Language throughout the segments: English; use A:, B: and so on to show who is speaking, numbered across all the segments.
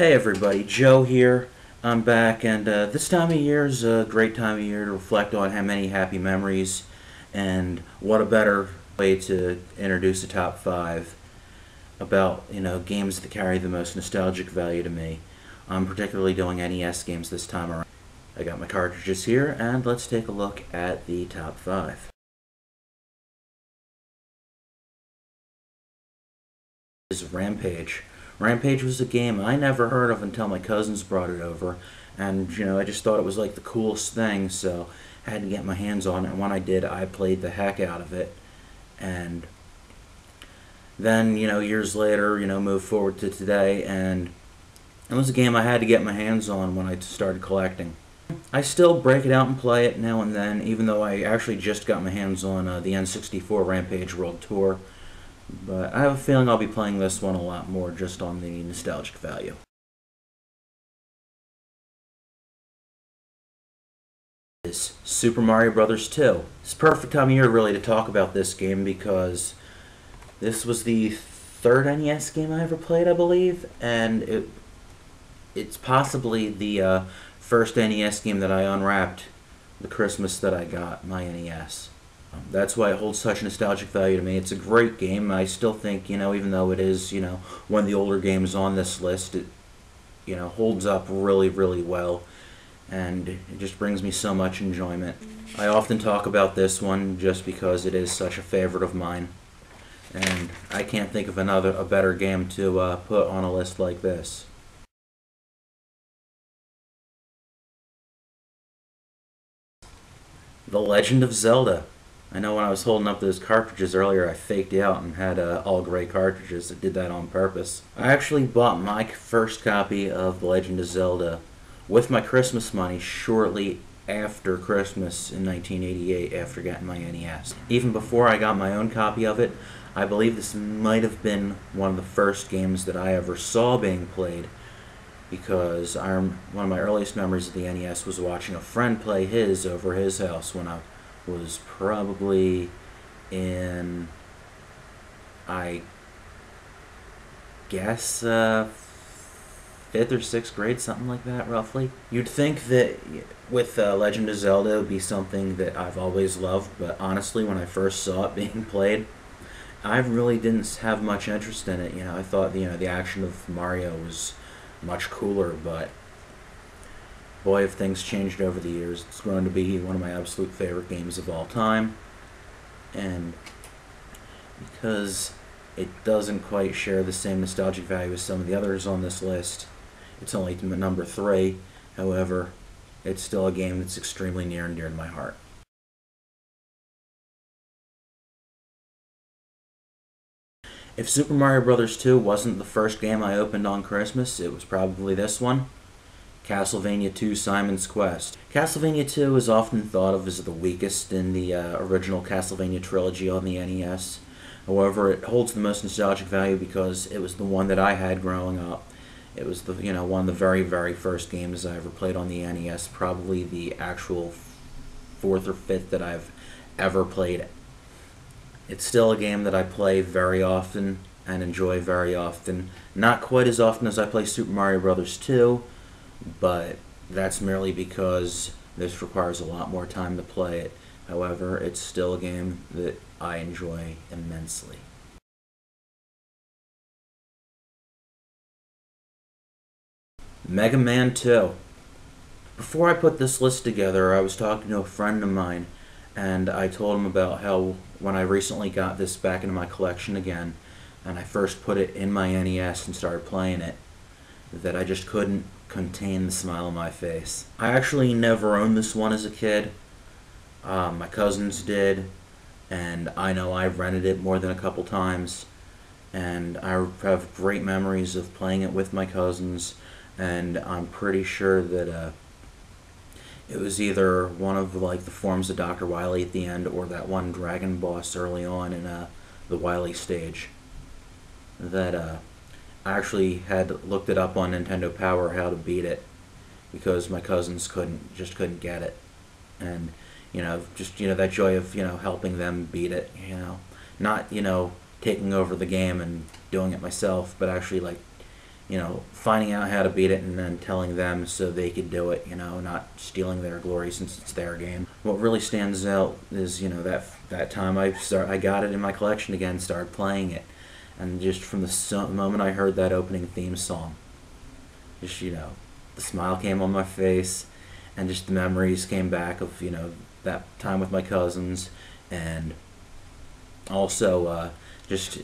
A: Hey everybody, Joe here. I'm back, and this time of year is a great time of year to reflect on how many happy memories, and what a better way to introduce a top 5 about, games that carry the most nostalgic value to me. I'm particularly doing NES games this time around. I got my cartridges here, and let's take a look at the top 5. This is Rampage. Rampage was a game I never heard of until my cousins brought it over, and I just thought it was like the coolest thing, so I had to get my hands on it, and when I did, I played the heck out of it. And then, years later, moved forward to today, and it was a game I had to get my hands on when I started collecting. I still break it out and play it now and then, even though I actually just got my hands on the N64 Rampage World Tour. But I have a feeling I'll be playing this one a lot more just on the nostalgic value. Is Super Mario Bros. 2. It's perfect time of year really to talk about this game because this was the third NES game I ever played, I believe, and it's possibly the first NES game that I unwrapped the Christmas that I got my NES. That's why it holds such nostalgic value to me. It's a great game. I still think, even though it is, one of the older games on this list, it, holds up really, really well. And it just brings me so much enjoyment. I often talk about this one just because it is such a favorite of mine. And I can't think of a better game to put on a list like this. The Legend of Zelda. I know when I was holding up those cartridges earlier, I faked out and had all gray cartridges. I did that on purpose. I actually bought my first copy of The Legend of Zelda with my Christmas money shortly after Christmas in 1988 after getting my NES. Even before I got my own copy of it, I believe this might have been one of the first games that I ever saw being played, because one of my earliest memories of the NES was watching a friend play his over his house when I was probably in, I guess, 5th or 6th grade, something like that, roughly. You'd think that with Legend of Zelda it would be something that I've always loved, but honestly, when I first saw it being played, I really didn't have much interest in it. I thought the action of Mario was much cooler, but boy, have things changed over the years. It's grown to be one of my absolute favorite games of all time. And because it doesn't quite share the same nostalgic value as some of the others on this list, it's only number 3. However, it's still a game that's extremely near and dear to my heart. If Super Mario Bros. 2 wasn't the first game I opened on Christmas, it was probably this one. Castlevania 2 Simon's Quest. Castlevania 2 is often thought of as the weakest in the original Castlevania trilogy on the NES. However, it holds the most nostalgic value because it was the one that I had growing up. It was the one of the very, very first games I ever played on the NES, probably the actual 4th or 5th that I've ever played. It's still a game that I play very often and enjoy very often. Not quite as often as I play Super Mario Bros. 2, but that's merely because this requires a lot more time to play it. However, it's still a game that I enjoy immensely. Mega Man 2. Before I put this list together, I was talking to a friend of mine, and I told him about how when I recently got this back into my collection again, and I first put it in my NES and started playing it, that I just couldn't contain the smile on my face. I actually never owned this one as a kid. My cousins did, and I know I've rented it more than a couple times, and I have great memories of playing it with my cousins, and I'm pretty sure that it was either one of the forms of Dr. Wily at the end or that one dragon boss early on in the Wily stage that I actually had looked it up on Nintendo Power how to beat it because my cousins couldn't get it. And just that joy of helping them beat it, not taking over the game and doing it myself, but actually finding out how to beat it and then telling them so they could do it, not stealing their glory since it's their game. What really stands out is, that time I got it in my collection again, started playing it, and just from the moment I heard that opening theme song, just, the smile came on my face, and just the memories came back of, that time with my cousins, and also just,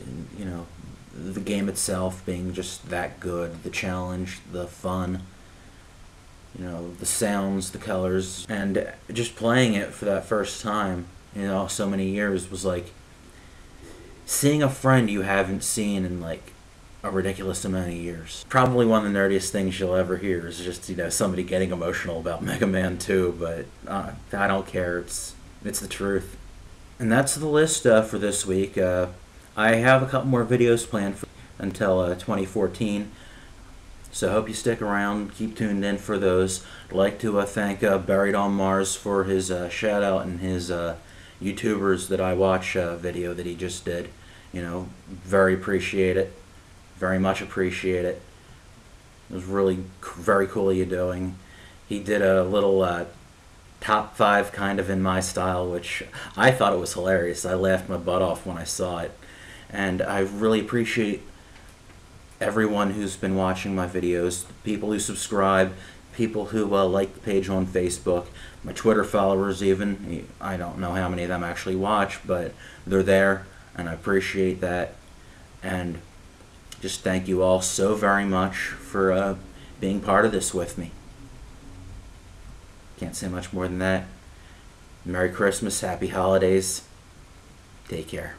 A: the game itself being just that good, the challenge, the fun, the sounds, the colors, and just playing it for that first time, so many years was like seeing a friend you haven't seen in like a ridiculous amount of years. Probably one of the nerdiest things you'll ever hear is just, somebody getting emotional about Mega Man 2, but I don't care, it's the truth. And that's the list for this week. I have a couple more videos planned until 2014, so I hope you stick around, keep tuned in for those. I'd like to thank Buried on Mars for his shout out and his YouTubers that I watch video that he just did. Very appreciate it, very much appreciate it. It was really very cool of you doing. He did a little top 5 kind of in my style, which I thought it was hilarious. I laughed my butt off when I saw it. And I really appreciate everyone who's been watching my videos, people who subscribe, people who like the page on Facebook, my Twitter followers even. I don't know how many of them actually watch, but they're there, and I appreciate that. And just thank you all so very much for being part of this with me. Can't say much more than that. Merry Christmas, Happy Holidays. Take care.